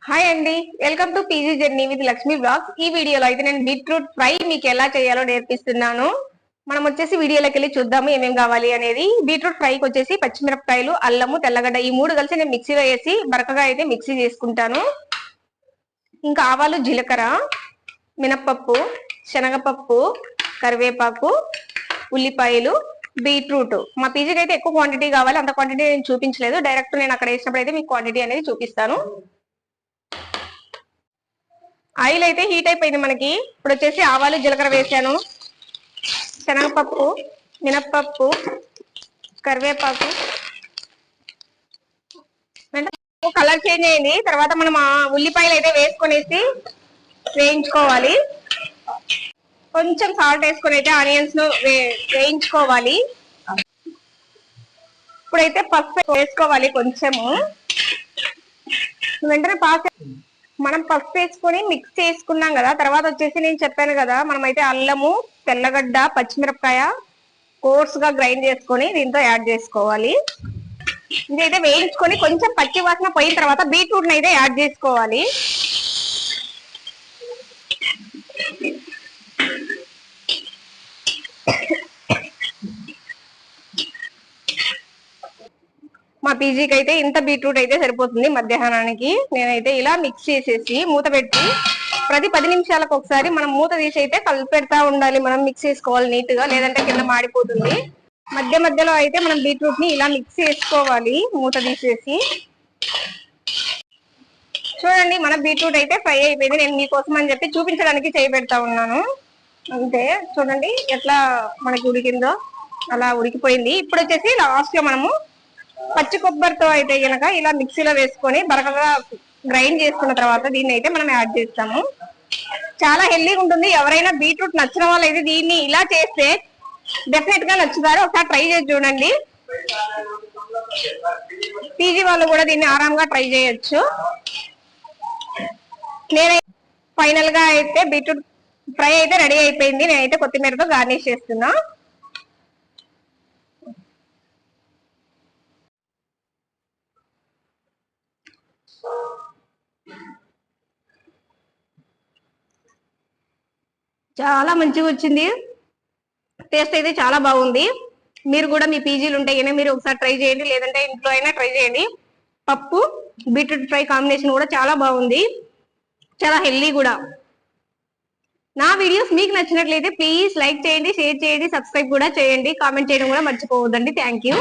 Hi అండి, welcome to PG journey with Lakshmi blogs. ఈ వీడియోలో అయితే నేను బీట్రూట్ ఫ్రై మీకు ఎలా చేయాలో నేర్పిస్తున్నాను. మనం వచ్చేసి వీడియోలోకి వెళ్ళి చూద్దాము ఏమేం కావాలి అనేది. బీట్రూట్ ఫ్రైకి వచ్చేసి పచ్చిమిరపకాయలు, అల్లము, తెల్లగడ్డ ఈ మూడు కలిసి నేను మిక్సీలో వేసి బరకగా అయితే మిక్సీ చేసుకుంటాను. ఇంకా ఆవాలు, జీలకర్ర, మినప్పప్పు, శనగపప్పు, కరివేపాకు, ఉల్లిపాయలు, బీట్రూట్. మా పీజీకి అయితే ఎక్కువ క్వాంటిటీ కావాలి, అంత క్వాంటిటీ నేను చూపించలేదు. డైరెక్ట్ నేను అక్కడ వేసినప్పుడు అయితే మీకు క్వాంటిటీ అనేది చూపిస్తాను. ఆయిల్ అయితే హీట్ అయిపోయింది మనకి. ఇప్పుడు వచ్చేసి ఆవాలు, జీలకర్ర వేసాను, శనగపప్పు, మినప్పప్పు, కరివేపాకు. కలర్ చేంజ్ అయింది తర్వాత మనం ఉల్లిపాయలు అయితే వేసుకొనేసి వేయించుకోవాలి. కొంచెం సాల్ట్ వేసుకొని అయితే ఆనియన్స్ ను వేయించుకోవాలి. ఇప్పుడైతే పసుపు వేసుకోవాలి కొంచెము. వెంటనే మనం పసుపు వేసుకొని మిక్స్ చేసుకున్నాం కదా. తర్వాత వచ్చేసి నేను చెప్పాను కదా, మనమైతే అల్లము, తెల్లగడ్డ, పచ్చిమిరపకాయ కోర్స్ గా గ్రైండ్ చేసుకొని దీంతో యాడ్ చేసుకోవాలి. ఇదైతే వేయించుకొని కొంచెం పచ్చి వాసన పోయిన తర్వాత బీట్రూట్ ని అయితే యాడ్ చేసుకోవాలి. మా పీజీకి అయితే ఇంత బీట్రూట్ అయితే సరిపోతుంది మధ్యాహ్నానికి. నేనైతే ఇలా మిక్స్ చేసేసి మూత పెట్టి ప్రతి 10 నిమిషాలకు ఒకసారి మనం మూత తీసి అయితే కలిపి పెడతా ఉండాలి. మనం మిక్స్ చేసుకోవాలి నీట్ గా, లేదంటే కింద మాడిపోతుంది. మధ్య మధ్యలో అయితే మనం బీట్రూట్ ని ఇలా మిక్స్ చేసుకోవాలి మూత తీసేసి. చూడండి మన బీట్రూట్ అయితే ఫ్రై అయిపోయింది. నేను మీకోసం అని చెప్పి చూపించడానికి చేయి పెడతా ఉన్నాను అంతే. చూడండి ఎట్లా మనకి ఉడికిందో, అలా ఉడికిపోయింది. ఇప్పుడు వచ్చేసి లాస్ట్ లో మనము పచ్చి కొబ్బరితో అయితే కనుక ఇలా మిక్సీలో వేసుకొని బరకగా గ్రైండ్ చేసుకున్న తర్వాత దీన్ని అయితే మనం యాడ్ చేస్తాము. చాలా హెల్దీగా ఉంటుంది. ఎవరైనా బీట్రూట్ నచ్చిన వాళ్ళు అయితే దీన్ని ఇలా చేస్తే డెఫినెట్ గా నచ్చుతారు. ఒకసారి ట్రై చేసి చూడండి. పీజీ వాళ్ళు కూడా దీన్ని ఆరాంగా ట్రై చేయొచ్చు. నేనైతే ఫైనల్ గా అయితే బీట్రూట్ ఫ్రై అయితే రెడీ అయిపోయింది. నేనైతే కొత్తిమీరతో గార్నిష్ చేస్తున్నా. చాలా మంచిగా వచ్చింది. టేస్ట్ అయితే చాలా బాగుంది. మీరు కూడా మీ పీజీలు ఉంటాయి, మీరు ఒకసారి ట్రై చేయండి, లేదంటే ఇంట్లో అయినా ట్రై చేయండి. పప్పు బీట్రూట్ ఫ్రై కాంబినేషన్ కూడా చాలా బాగుంది, చాలా హెల్దీ కూడా. నా వీడియోస్ మీకు నచ్చినట్లయితే ప్లీజ్ లైక్ చేయండి, షేర్ చేయండి, సబ్స్క్రైబ్ కూడా చేయండి, కామెంట్ చేయడం కూడా మర్చిపోవద్దండి. Thank you.